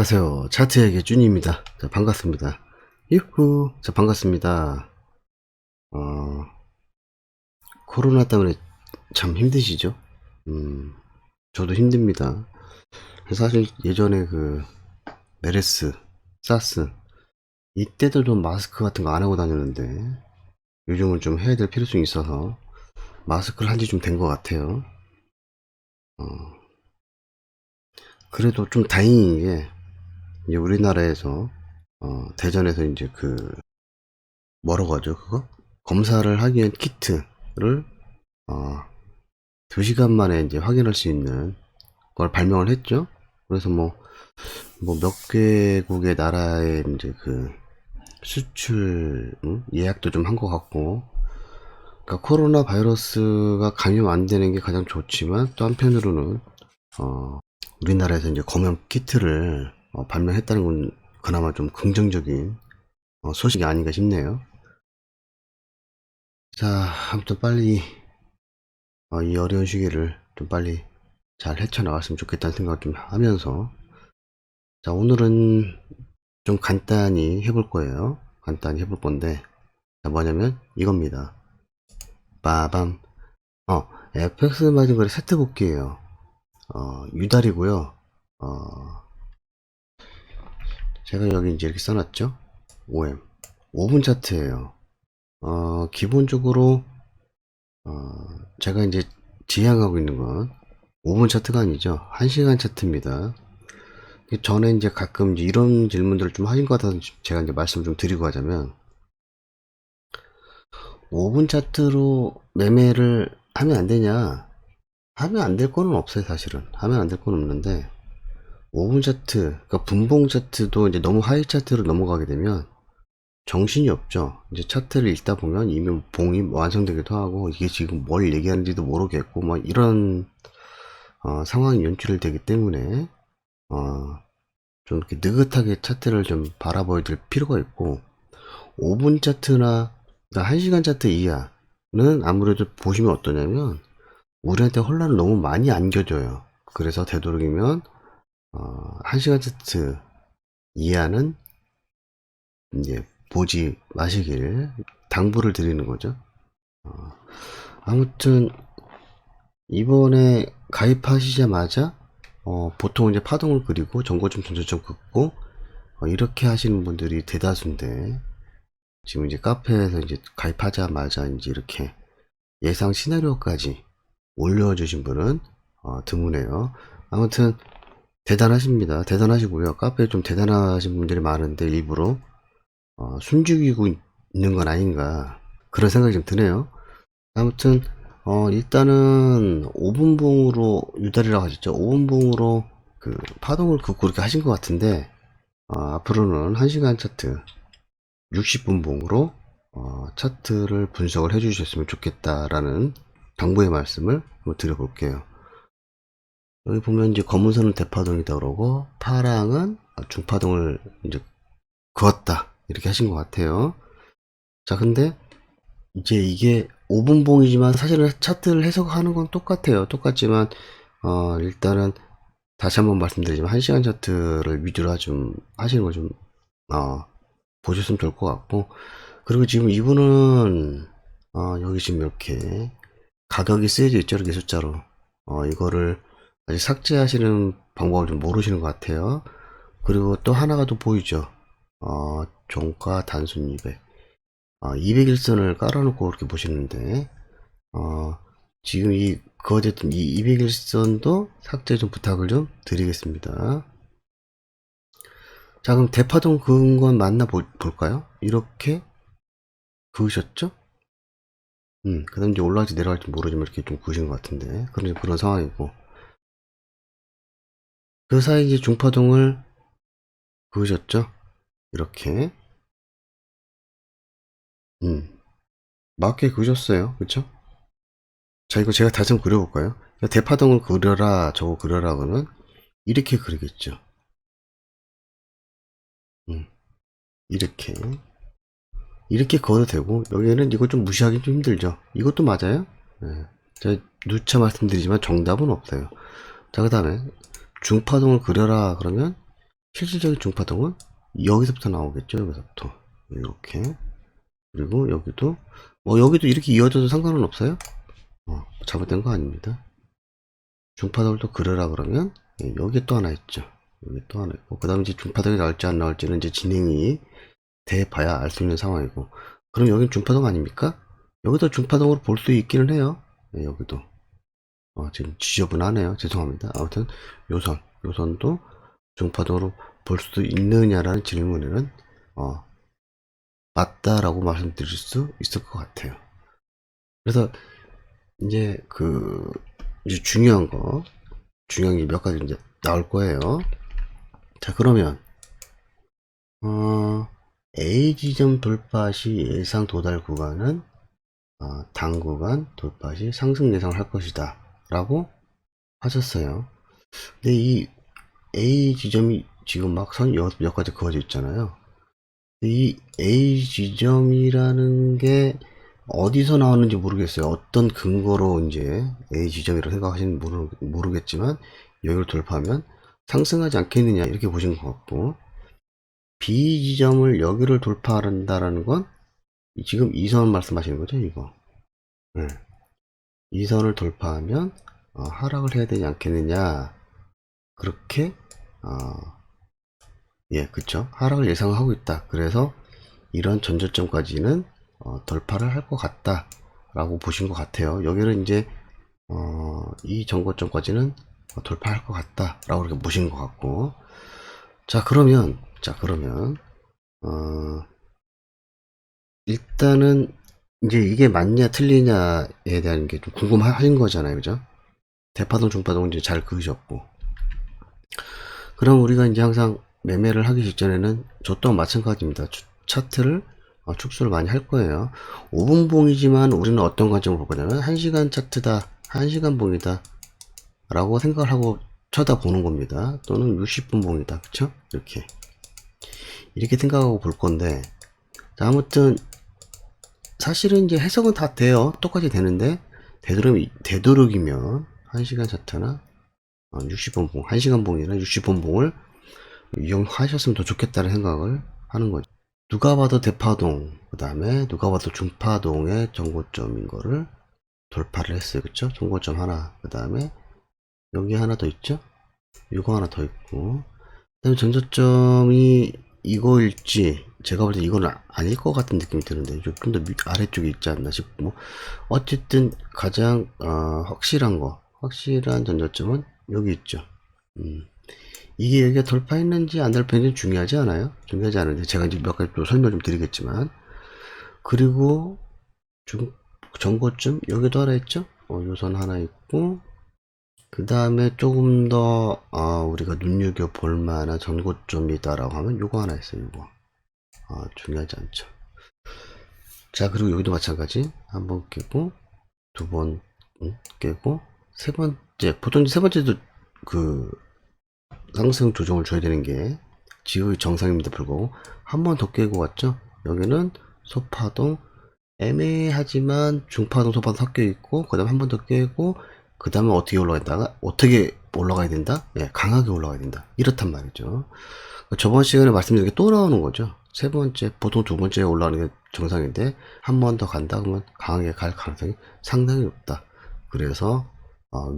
안녕하세요. 차트의 준입니다. 자, 반갑습니다. 유후. 자, 반갑습니다. 코로나 때문에 참 힘드시죠? 저도 힘듭니다. 사실 예전에 메르스, 사스, 이때도 좀 마스크 같은 거 안 하고 다녔는데, 요즘은 좀 해야 될 필요성이 있어서 마스크를 한 지 좀 된 것 같아요. 어, 그래도 좀 다행인 게, 이제 우리나라에서, 대전에서 이제 뭐라고 하죠, 그거? 검사를 하기 위한 키트를, 어, 2시간 만에 이제 확인할 수 있는 걸 발명을 했죠. 그래서 뭐 몇 개국의 나라에 이제 수출, 예약도 좀 한 것 같고, 그러니까 코로나 바이러스가 감염 안 되는 게 가장 좋지만, 또 한편으로는, 우리나라에서 이제 검역 키트를 발명했다는 건 그나마 좀 긍정적인 소식이 아닌가 싶네요. 자, 아무튼 빨리 이 어려운 시기를 좀 빨리 잘 헤쳐나갔으면 좋겠다는 생각을 좀 하면서, 자, 오늘은 좀 간단히 해볼 거예요. 간단히 해볼 건데, 자, 뭐냐면 이겁니다. 빠밤. FX 마진거래 세트 복귀예요. 유달이고요. 제가 여기 이제 이렇게 써놨죠. OM 5분 차트예요. 기본적으로 제가 이제 지향하고 있는 건 5분 차트가 아니죠. 1시간 차트입니다. 전에 이제 가끔 이제 이런 질문들을 좀 하신 것 같아서 제가 이제 말씀을 좀 드리고 하자면, 5분 차트로 매매를 하면 안 되냐? 하면 안 될 거는 없어요, 사실은. 하면 안 될 건 없는데, 5분 차트, 그러니까 분봉 차트도 이제 너무 하이 차트로 넘어가게 되면 정신이 없죠. 이제 차트를 읽다 보면 이미 봉이 완성되기도 하고, 이게 지금 뭘 얘기하는지도 모르겠고, 뭐 이런 상황이 연출이 되기 때문에, 좀 이렇게 느긋하게 차트를 좀 바라봐야 될 필요가 있고, 5분 차트나 그러니까 1시간 차트 이하는 아무래도 보시면 어떠냐면 우리한테 혼란을 너무 많이 안겨줘요. 그래서 되도록이면 1시간 차트 이하는 이제 보지 마시길 당부를 드리는 거죠. 아무튼 이번에 가입하시자마자 보통 이제 파동을 그리고 정고점 전저점 긋고 이렇게 하시는 분들이 대다수인데, 지금 이제 카페에서 이제 가입하자마자 이제 이렇게 예상 시나리오까지 올려주신 분은 드무네요. 아무튼 대단하십니다. 대단하시고요. 카페에 좀 대단하신 분들이 많은데 일부러 숨죽이고 있는 건 아닌가, 그런 생각이 좀 드네요. 아무튼 일단은 5분봉으로 유달이라고 하셨죠. 5분봉으로 파동을 긋고 이렇게 하신 것 같은데, 앞으로는 1시간 차트 60분봉으로 차트를 분석을 해주셨으면 좋겠다라는 당부의 말씀을 한번 드려볼게요. 여기 보면 이제 검은선은 대파동이다 그러고 파랑은 중파동을 이제 그었다 이렇게 하신 것 같아요. 자, 근데 이제 이게 5분봉이지만 사실은 차트를 해석하는 건 똑같아요. 똑같지만 일단은 다시 한번 말씀드리지만 1시간 차트를 위주로 좀 하시는 걸 좀 보셨으면 좋을 것 같고, 그리고 지금 이분은 여기 지금 이렇게 가격이 쓰여져 있죠, 이렇게 숫자로. 이거를 아직 삭제하시는 방법을 좀 모르시는 것 같아요. 그리고 또 하나가 또 보이죠. 종가 단순 200. 200일선을 깔아놓고 이렇게 보시는데, 지금 어쨌든 이 200일선도 삭제 좀 부탁을 좀 드리겠습니다. 자, 그럼 대파동 그은 건 맞나 볼까요? 이렇게 그으셨죠? 그 다음 이제 올라갈지 내려갈지 모르지만 이렇게 좀 그으신 것 같은데, 그런 상황이고, 그 사이 이제 중파동을 그으셨죠? 이렇게. 맞게 그으셨어요. 그쵸? 자, 이거 제가 다시 한번 그려볼까요? 대파동을 그려라, 저거 그려라고는 이렇게 그리겠죠. 이렇게. 이렇게 그어도 되고, 여기에는 이거 좀 무시하기 좀 힘들죠. 이것도 맞아요. 네. 제가 누차 말씀드리지만 정답은 없어요. 자, 그 다음에 중파동을 그려라 그러면 실질적인 중파동은 여기서부터 나오겠죠. 여기서부터 이렇게. 그리고 여기도 뭐 여기도 이렇게 이어져도 상관은 없어요. 잘못된 거 아닙니다. 중파동을 또 그려라 그러면 여기 또 하나 있죠. 여기 또 하나 있고, 그 다음에 이제 중파동이 나올지 안 나올지는 이제 진행이 돼 봐야 알 수 있는 상황이고. 그럼 여긴 중파동 아닙니까? 여기도 중파동으로 볼 수 있기는 해요. 여기도 지금 지저분하네요. 죄송합니다. 아무튼 요선도 중파동으로 볼 수 있느냐라는 질문에는 맞다라고 말씀드릴 수 있을 것 같아요. 그래서 이제 이제 중요한 게 몇 가지 이제 나올 거예요. 자, 그러면 A 지점 돌파 시 예상 도달 구간은 단구간 돌파 시 상승 예상을 할 것이다 라고 하셨어요. 근데 이 A 지점이 지금 막 선 몇 가지 그어져 있잖아요. 이 A 지점이라는 게 어디서 나오는지 모르겠어요. 어떤 근거로 이제 A 지점이라고 생각하시는 모르겠지만, 여기를 돌파하면 상승하지 않겠느냐 이렇게 보신 것 같고, B 지점을 여기를 돌파한다라는 건 지금 이 선 말씀하시는 거죠, 이거. 네. 이 선을 돌파하면 하락을 해야 되지 않겠느냐, 그렇게 그쵸, 하락을 예상하고 있다. 그래서 이런 전저점까지는 돌파를 할 것 같다 라고 보신 것 같아요. 여기는 이제 이 전고점까지는 돌파할 것 같다 라고 이렇게 보신 것 같고. 자, 그러면 일단은 이제 이게 맞냐 틀리냐에 대한 게 좀 궁금하신 거잖아요, 그죠? 대파동 중파동 이제 잘 그으셨고, 그럼 우리가 이제 항상 매매를 하기 직전에는 저 또한 마찬가지입니다. 차트를 축소를 많이 할 거예요. 5분 봉이지만 우리는 어떤 관점으로 볼 거냐면 1시간 차트다, 1시간 봉이다 라고 생각을 하고 쳐다보는 겁니다. 또는 60분 봉이다, 그쵸? 이렇게 생각하고 볼 건데, 자, 아무튼 사실은 이제 해석은 다 돼요. 똑같이 되는데, 되도록이면 1시간 차트나 60분 봉, 1시간 봉이나 60분 봉을 이용하셨으면 더 좋겠다는 생각을 하는 거죠. 누가 봐도 대파동, 그 다음에 누가 봐도 중파동의 전고점인 거를 돌파를 했어요. 그쵸? 전고점 하나, 그 다음에 여기 하나 더 있죠? 이거 하나 더 있고, 그 다음에 전저점이 이거일지, 제가 볼 때 이거는 아닐 것 같은 느낌이 드는데 좀 더 아래쪽에 있지 않나 싶고, 어쨌든 가장 확실한 전저점은 여기 있죠. 이게 여기가 돌파했는지 안 돌파했는지 중요하지 않아요? 중요하지 않은데, 제가 이제 몇 가지 또 설명 좀 드리겠지만, 그리고 전고점 여기도 하나 있죠? 요선 하나 있고, 그 다음에 조금 더 우리가 눈여겨볼 만한 전고점이다라고 하면 요거 하나 있어요. 요거 중요하지 않죠. 자, 그리고 여기도 마찬가지. 한 번 깨고, 두 번 깨고, 세 번째, 보통 세 번째도 상승 조정을 줘야 되는 게 지금의 정상입니다. 불구하고 한 번 더 깨고 왔죠. 여기는 소파동, 애매하지만 중파동 소파동 섞여 있고, 그 다음에 한 번 더 깨고, 그 다음에 어떻게 올라가야 된다? 강하게 올라가야 된다. 이렇단 말이죠. 저번 시간에 말씀드린 게 또 나오는 거죠. 세 번째, 보통 두 번째에 올라가는 게 정상인데, 한 번 더 간다 그러면 강하게 갈 가능성이 상당히 높다. 그래서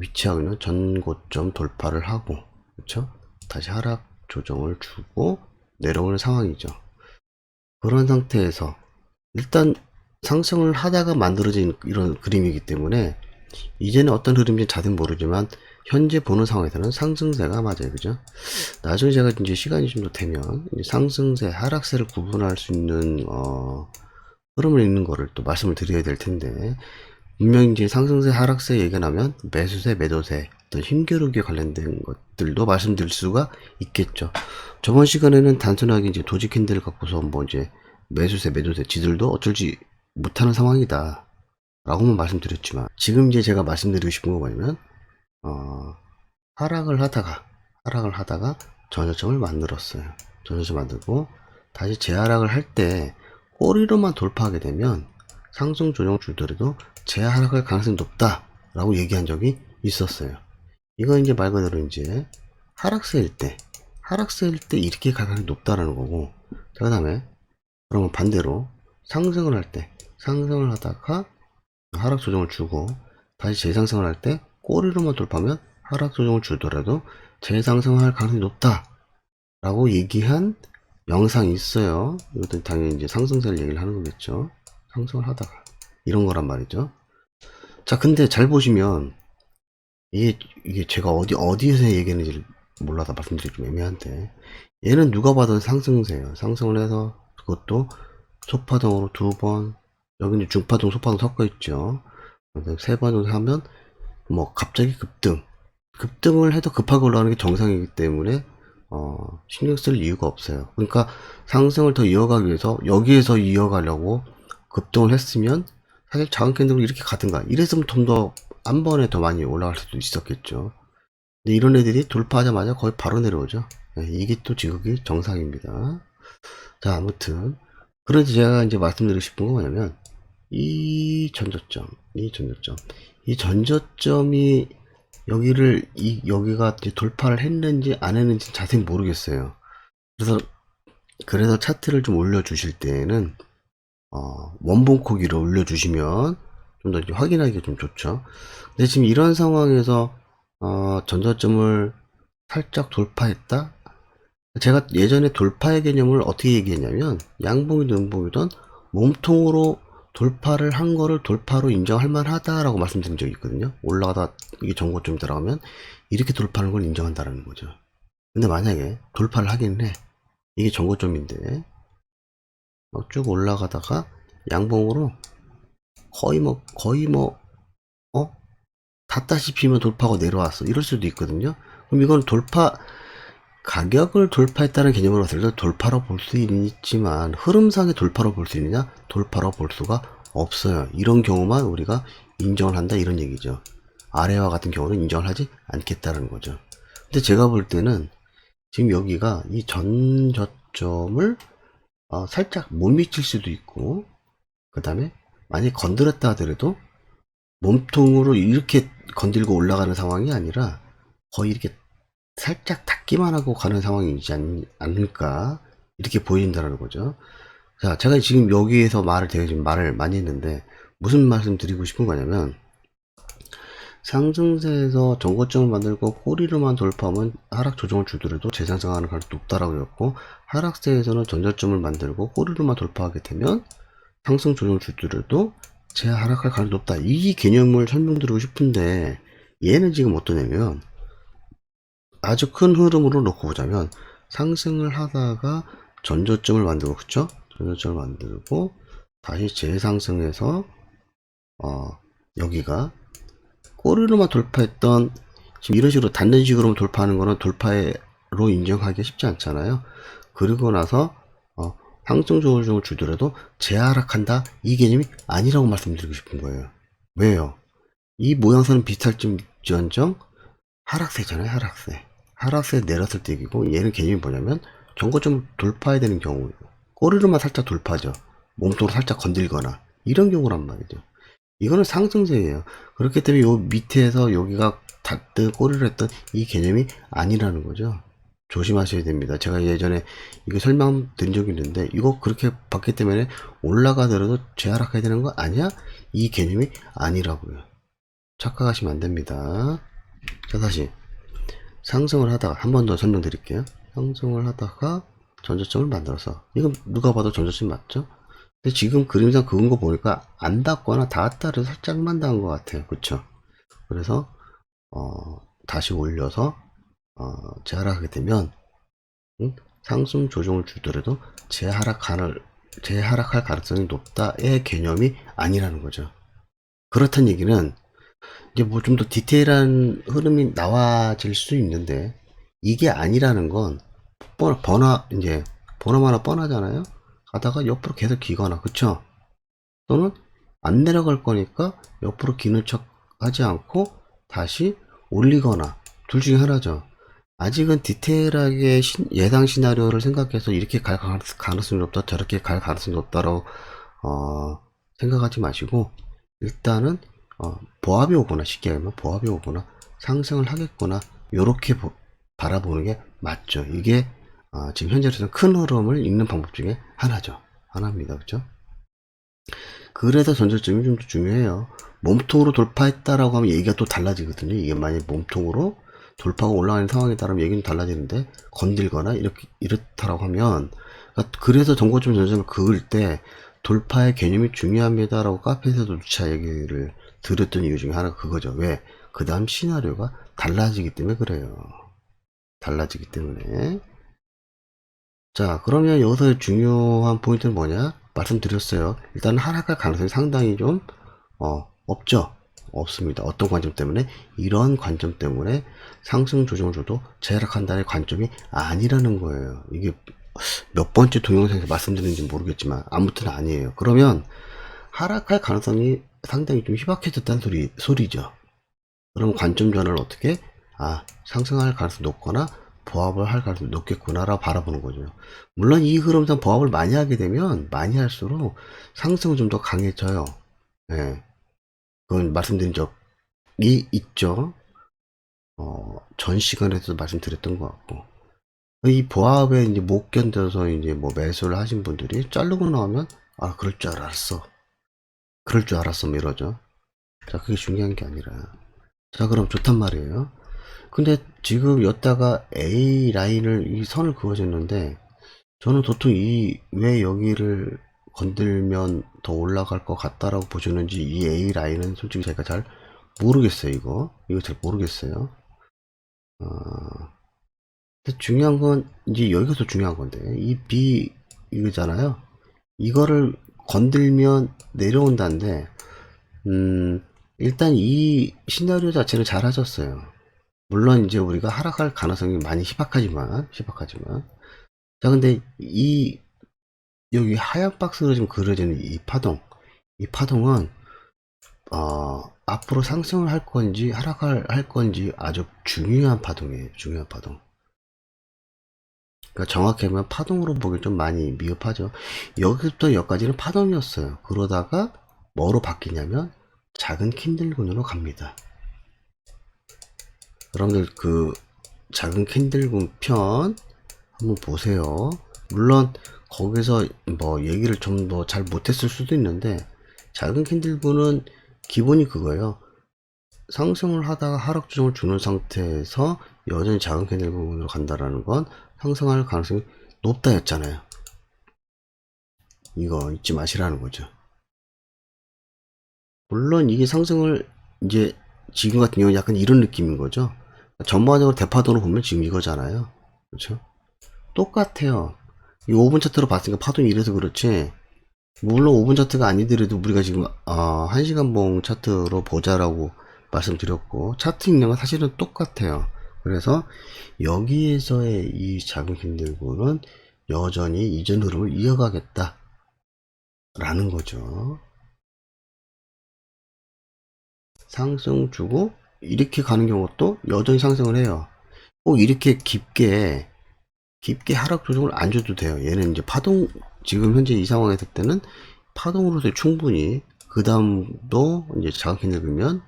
위치하고 있는 전고점 돌파를 하고, 그렇죠? 다시 하락 조정을 주고 내려오는 상황이죠. 그런 상태에서 일단 상승을 하다가 만들어진 이런 그림이기 때문에, 이제는 어떤 흐름인지 자세히 모르지만 현재 보는 상황에서는 상승세가 맞아요. 그죠? 나중에 제가 이제 시간이 좀 더 되면 상승세, 하락세를 구분할 수 있는 흐름을 읽는 거를 또 말씀을 드려야 될 텐데, 분명히 이제 상승세, 하락세 얘기가 나면 매수세, 매도세, 어떤 힘겨루기에 관련된 것들도 말씀드릴 수가 있겠죠. 저번 시간에는 단순하게 이제 도지 캔들을 갖고서 뭐 이제 매수세, 매도세, 지들도 어쩔지 못하는 상황이다 라고만 말씀드렸지만, 지금 이제 제가 말씀드리고 싶은 거 뭐냐면, 하락을 하다가 전저점을 만들었어요. 전저점 만들고 다시 재하락을 할 때 꼬리로만 돌파하게 되면 상승 조정 주더라도 재하락할 가능성이 높다 라고 얘기한 적이 있었어요. 이건 이제 말 그대로 이제 하락세일 때, 하락세일 때 이렇게 갈 가능성이 높다라는 거고, 자, 그 다음에 그러면 반대로 상승을 할 때, 상승을 하다가 하락 조정을 주고 다시 재상승을 할 때 꼬리로만 돌파하면 하락 조정을 주더라도 재상승할 가능성이 높다 라고 얘기한 영상이 있어요. 이것도 당연히 이제 상승세를 얘기를 하는 거겠죠. 상승을 하다가 이런 거란 말이죠. 자, 근데 잘 보시면 이게 제가 어디에서 얘기했는지 몰라서 말씀드리기 좀 애매한데, 얘는 누가 봐도 상승세예요. 상승을 해서 그것도 소파동으로 2번, 여기는 중파동, 소파동 섞어 있죠. 3번 정도 하면 뭐 갑자기 급등을 해도 급하게 올라가는 게 정상이기 때문에 신경 쓸 이유가 없어요. 그러니까 상승을 더 이어가기 위해서 여기에서 이어가려고 급등을 했으면 사실 작은 캔들로 이렇게 가든가 이랬으면 좀 더 한 번에 더 많이 올라갈 수도 있었겠죠. 근데 이런 애들이 돌파하자마자 거의 바로 내려오죠. 네, 이게 또 지극히 정상입니다. 자, 아무튼 그래서 제가 이제 말씀드리고 싶은 건 뭐냐면 이 전저점이 여기가 이제 돌파를 했는지 안 했는지 자세히 모르겠어요. 그래서 차트를 좀 올려주실 때에는 원본코기를 올려주시면 좀 더 확인하기가 좀 좋죠. 근데 지금 이런 상황에서 전저점을 살짝 돌파했다. 제가 예전에 돌파의 개념을 어떻게 얘기했냐면 양봉이든 음봉이든 몸통으로 돌파를 한 거를 돌파로 인정할 만하다라고 말씀드린 적이 있거든요. 올라가다 이게 전고점 들어가면 이렇게 돌파하는 걸 인정한다라는 거죠. 근데 만약에 돌파를 하기는 해. 이게 전고점인데 쭉 올라가다가 양봉으로 거의 뭐 닿다시피면 돌파하고 내려왔어. 이럴 수도 있거든요. 그럼 이건 가격을 돌파했다는 개념으로 봤을 때 돌파로 볼 수 있지만 흐름상의 돌파로 볼 수 있느냐? 돌파로 볼 수가 없어요. 이런 경우만 우리가 인정을 한다 이런 얘기죠. 아래와 같은 경우는 인정을 하지 않겠다는 거죠. 근데 제가 볼 때는 지금 여기가 이 전저점을 살짝 못 미칠 수도 있고, 그 다음에 만약에 건드렸다 하더라도 몸통으로 이렇게 건들고 올라가는 상황이 아니라 거의 이렇게 살짝 닿기만 하고 가는 상황이지 않을까 이렇게 보인다는 거죠. 자, 제가 지금 여기에서 되게 말을 많이 했는데 무슨 말씀 드리고 싶은 거냐면, 상승세에서 전고점을 만들고 꼬리로만 돌파하면 하락 조정을 주더라도 재상승하는 가능성이 높다라고 했고, 하락세에서는 전저점을 만들고 꼬리로만 돌파하게 되면 상승 조정을 주더라도 재하락할 가능성이 높다. 이 개념을 설명드리고 싶은데, 얘는 지금 어떠냐면 아주 큰 흐름으로 놓고 보자면 상승을 하다가 전저점을 만들고, 그쵸? 전저점을 만들고 다시 재상승해서 여기가 꼬리로만 돌파했던, 지금 이런 식으로 닿는 식으로 돌파하는 거는 돌파로 인정하기 쉽지 않잖아요. 그리고 나서 상승 조정을 주더라도 재하락한다 이 개념이 아니라고 말씀드리고 싶은 거예요. 왜요? 이 모양새는 비슷할지언정 하락세잖아요. 하락세 내렸을 때 얘기고, 얘는 개념이 뭐냐면 전고점 돌파해야 되는 경우 꼬리로만 살짝 돌파죠. 몸통으로 살짝 건들거나 이런 경우란 말이죠. 이거는 상승세예요. 그렇기 때문에 요 밑에서 여기가 닿든 꼬리를 했던 이 개념이 아니라는 거죠. 조심하셔야 됩니다. 제가 예전에 이거 설명드린 적이 있는데, 이거 그렇게 봤기 때문에 올라가더라도 재하락해야 되는 거 아니야? 이 개념이 아니라고요. 착각하시면 안 됩니다. 자, 다시 상승을 하다가 한 번 더 설명드릴게요. 상승을 하다가 전저점을 만들어서, 이건 누가 봐도 전저점 맞죠? 근데 지금 그림상 그은 거 보니까 안 닿거나 닿았다 해서 살짝만 닿은 것 같아요. 그쵸? 그래서 다시 올려서 재하락하게 되면 상승 조정을 주더라도 재하락할 가능성이 높다의 개념이 아니라는 거죠. 그렇다는 얘기는 이제 뭐 좀 더 디테일한 흐름이 나와질 수 있는데, 이게 아니라는 건 이제 번호하나 뻔하잖아요. 가다가 옆으로 계속 기거나, 그쵸? 또는 안 내려갈 거니까 옆으로 기는 척 하지 않고 다시 올리거나, 둘 중에 하나죠. 아직은 디테일하게 예상 시나리오를 생각해서 이렇게 갈 가능성이 높다, 저렇게 갈 가능성이 높다라고 생각하지 마시고, 일단은 보합이 오거나, 쉽게 하면 보합이 오거나 상승을 하겠거나 요렇게 바라보는 게 맞죠. 이게 지금 현재로서는 큰 흐름을 읽는 방법 중에 하나죠. 하나입니다. 그죠? 그래서 전절점이 좀 중요해요. 몸통으로 돌파했다라고 하면 얘기가 또 달라지거든요. 이게 만약 몸통으로 돌파가 올라가는 상황에 따르면 얘기는 달라지는데, 건들거나 이렇게 이렇다라고 하면, 그래서 정고점 전점을 그을 때 돌파의 개념이 중요합니다라고 카페에서도 누차 얘기를 들었던 이유 중에 하나가 그거죠. 왜? 그 다음 시나리오가 달라지기 때문에 그래요. 달라지기 때문에. 자, 그러면 여기서 중요한 포인트는 뭐냐? 말씀드렸어요. 일단 하락할 가능성이 상당히 좀 없죠. 없습니다. 어떤 관점 때문에? 이런 관점 때문에 상승 조정을 줘도 재하락한다는 관점이 아니라는 거예요. 이게 몇 번째 동영상에서 말씀드리는지 모르겠지만 아무튼 아니에요. 그러면 하락할 가능성이 상당히 좀 희박해졌다는 소리죠. 그럼 관점 전환을 어떻게? 상승할 가능성이 높거나 보합을 할 가능성이 높겠구나라고 바라보는 거죠. 물론 이 흐름상 보합을 많이 하게 되면 많이 할수록 상승은 좀 더 강해져요. 예. 그건 말씀드린 적이 있죠. 전 시간에서도 말씀드렸던 것 같고. 이 보합에 이제 못 견뎌서 이제 뭐 매수를 하신 분들이 자르고 나오면, 그럴 줄 알았어. 그럴 줄 알았어. 뭐 이러죠. 자, 그게 중요한 게 아니라. 자, 그럼 좋단 말이에요. 근데 지금 여기다가 A 라인을 이 선을 그어줬는데, 저는 도통 왜 여기를 건들면 더 올라갈 것 같다라고 보시는지, 이 A 라인은 솔직히 제가 잘 모르겠어요. 이거 잘 모르겠어요. 근데 중요한 건 이제 여기가 더 중요한 건데, 이 B 이거잖아요. 이거를 건들면 내려온다는데, 일단 이 시나리오 자체는 잘 하셨어요. 물론 이제 우리가 하락할 가능성이 많이 희박하지만. 자, 근데 여기 하얀 박스로 지금 그려지는 이 파동은 앞으로 상승을 할 건지 하락을 할 건지 아주 중요한 파동이에요. 중요한 파동. 그러니까 정확히 하면 파동으로 보기 좀 많이 미흡하죠. 여기부터 여기까지는 파동이었어요. 그러다가 뭐로 바뀌냐면 작은 캔들군으로 갑니다. 여러분들 그 작은 캔들군 편 한번 보세요. 물론 거기서 뭐 얘기를 좀 더 잘 못했을 수도 있는데, 작은 캔들군은 기본이 그거예요. 상승을 하다가 하락 조정을 주는 상태에서 여전히 작은 캔들군으로 간다라는 건 상승할 가능성이 높다 였잖아요. 이거 잊지 마시라는 거죠. 물론 이게 상승을 이제 지금 같은 경우는 약간 이런 느낌인 거죠. 전반적으로 대파도로 보면 지금 이거잖아요. 그렇죠? 똑같아요. 이 5분 차트로 봤으니까 파동이 이래서 그렇지, 물론 5분 차트가 아니더라도 우리가 지금 1시간 봉 차트로 보자라고 말씀드렸고, 차트 읽는 사실은 똑같아요. 그래서 여기에서의 이 작은 캔들군은 여전히 이전 흐름을 이어가겠다 라는 거죠. 상승 주고 이렇게 가는 경우도 여전히 상승을 해요. 꼭 이렇게 깊게 하락 조정을 안 줘도 돼요. 얘는 이제 파동, 지금 현재 이 상황에 있을 때는 파동으로서 충분히, 그 다음도 이제 작은 캔들 그면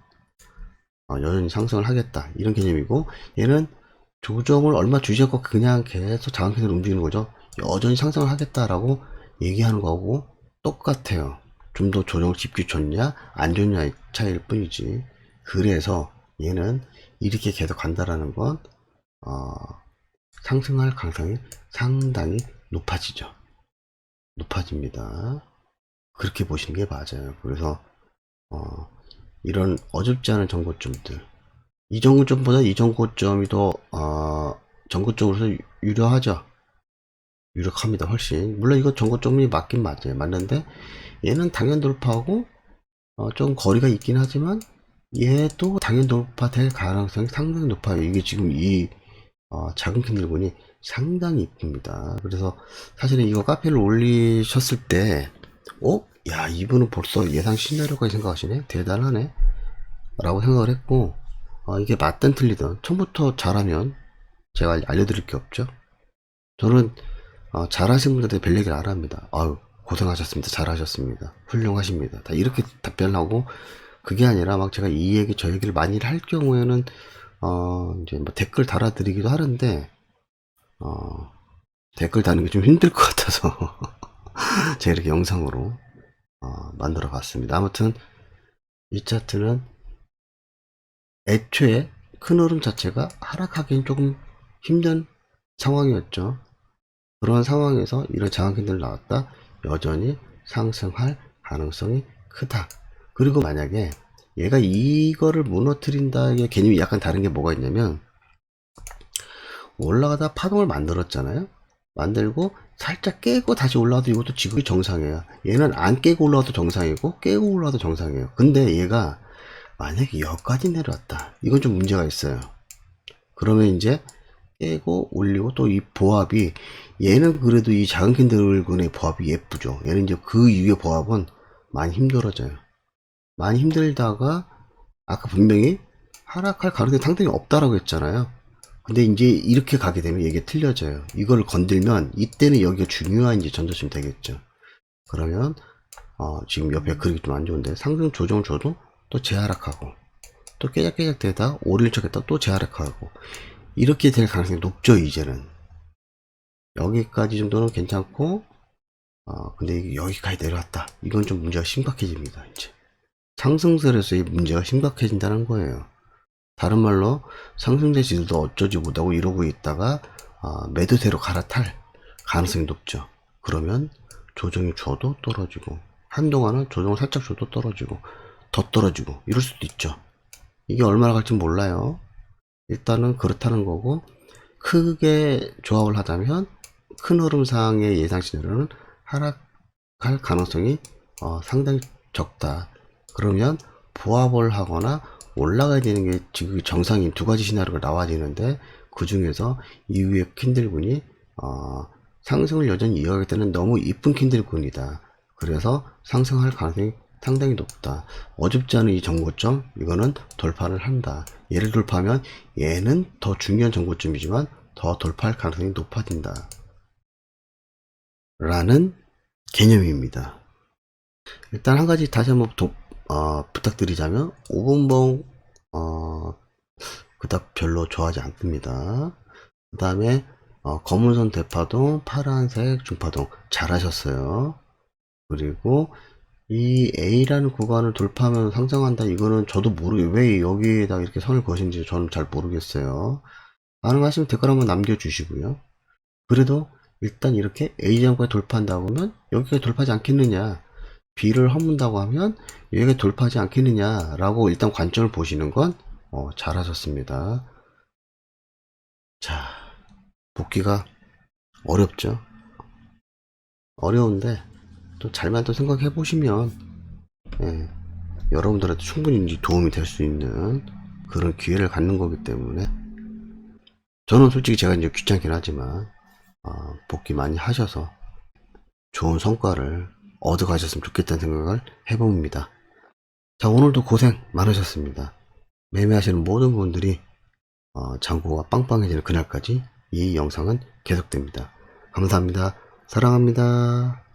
여전히 상승을 하겠다 이런 개념이고, 얘는 조정을 얼마 주지 않고 그냥 계속 작은 캔들 움직이는 거죠. 여전히 상승을 하겠다라고 얘기하는 거고 똑같아요. 좀 더 조정을 깊게 줬냐 안 줬냐의 차이일 뿐이지. 그래서 얘는 이렇게 계속 간다라는 건 상승할 가능성이 상당히 높아지죠. 높아집니다. 그렇게 보시는 게 맞아요. 그래서 이런 어줍지 않은 정고점들, 이 정고점보다 이 정고점이 더 정고점으로서 유력하죠. 유력합니다. 훨씬. 물론 이거 정고점이 맞긴 맞아요. 맞는데 얘는 당연 돌파하고 좀 거리가 있긴 하지만 얘도 당연 돌파될 가능성이 상당히 높아요. 이게 지금 이 작은 캔들군이 상당히 이쁩니다. 그래서 사실은 이거 카페를 올리셨을 때, 야, 이분은 벌써 예상 시나리오까지 생각하시네? 대단하네? 라고 생각을 했고, 이게 맞든 틀리든 처음부터 잘하면 제가 알려드릴 게 없죠. 저는 잘하신 분들한테 별 얘기를 안 합니다. 아유, 고생하셨습니다. 잘하셨습니다. 훌륭하십니다. 다 이렇게 답변하고, 그게 아니라 막 제가 이 얘기 저 얘기를 많이 할 경우에는 이제 뭐 댓글 달아드리기도 하는데, 댓글 다는 게 좀 힘들 것 같아서 제가 이렇게 영상으로 만들어 봤습니다. 아무튼 이 차트는 애초에 큰 흐름 자체가 하락하기엔 조금 힘든 상황이었죠. 그런 상황에서 이런 장악 캔들 나왔다. 여전히 상승할 가능성이 크다. 그리고 만약에 얘가 이거를 무너뜨린다의 개념이 약간 다른 게 뭐가 있냐면, 올라가다 파동을 만들었잖아요. 만들고 살짝 깨고 다시 올라와도 이것도 지금이 정상이에요. 얘는 안 깨고 올라와도 정상이고 깨고 올라와도 정상이에요. 근데 얘가 만약에 여기까지 내려왔다, 이건 좀 문제가 있어요. 그러면 이제 깨고 올리고 또 이 보합이, 얘는 그래도 이 작은 캔들군의 보합이 예쁘죠. 얘는 이제 그 이후의 보합은 많이 힘들어져요. 많이 힘들다가 아까 분명히 하락할 가능성이 상당히 없다라고 했잖아요. 근데 이제 이렇게 가게 되면 이게 틀려져요. 이걸 건들면 이때는 여기가 중요한 이제 전조점이 되겠죠. 그러면 지금 옆에 그리기 좀 안 좋은데, 상승 조정 줘도 또 재하락하고, 또 깨작깨작 되다 오릴 척했다 또 재하락하고, 이렇게 될 가능성이 높죠. 이제는 여기까지 정도는 괜찮고, 근데 이게 여기까지 내려왔다, 이건 좀 문제가 심각해집니다. 이제 상승세에서의 문제가 심각해진다는 거예요. 다른 말로 상승세 지수도 어쩌지 못하고 이러고 있다가 매도세로 갈아탈 가능성이 높죠. 그러면 조정이 줘도 떨어지고, 한동안은 조정을 살짝 줘도 떨어지고 더 떨어지고 이럴 수도 있죠. 이게 얼마나 갈지 몰라요. 일단은 그렇다는 거고, 크게 조합을 하자면 큰 흐름상의 예상 시나리오는 하락할 가능성이 상당히 적다. 그러면 보합을 하거나 올라가야 되는 게 지금 정상인 두 가지 시나리오가 나와지는데, 그 중에서 이후의 캔들군이 상승을 여전히 이어가겠다는 너무 이쁜 캔들군이다. 그래서 상승할 가능성이 상당히 높다. 어줍지 않은 이 정고점, 이거는 돌파를 한다. 얘를 돌파하면 얘는 더 중요한 정고점이지만 더 돌파할 가능성이 높아진다 라는 개념입니다. 일단 한 가지 다시 한번 부탁드리자면, 5분봉 그닥 별로 좋아하지 않습니다. 그 다음에 검은선 대파동, 파란색 중파동 잘하셨어요. 그리고 이 A라는 구간을 돌파하면 상승한다, 이거는 저도 왜 여기에다 이렇게 선을 그으신지 저는 잘 모르겠어요. 가능하시면 댓글 한번 남겨주시고요. 그래도 일단 이렇게 A점까지 돌파한다고 하면 여기가 돌파하지 않겠느냐, B를 허문다고 하면 여기가 돌파하지 않겠느냐 라고 일단 관점을 보시는 건 잘하셨습니다. 자, 복귀가 어렵죠. 어려운데 또 잘만 또 생각해 보시면, 예, 여러분들한테 충분히 도움이 될 수 있는 그런 기회를 갖는 거기 때문에, 저는 솔직히 제가 이제 귀찮긴 하지만 복귀 많이 하셔서 좋은 성과를 얻어 가셨으면 좋겠다는 생각을 해봅니다. 자, 오늘도 고생 많으셨습니다. 매매하시는 모든 분들이 잔고가 빵빵해지는 그날까지 이 영상은 계속됩니다. 감사합니다. 사랑합니다.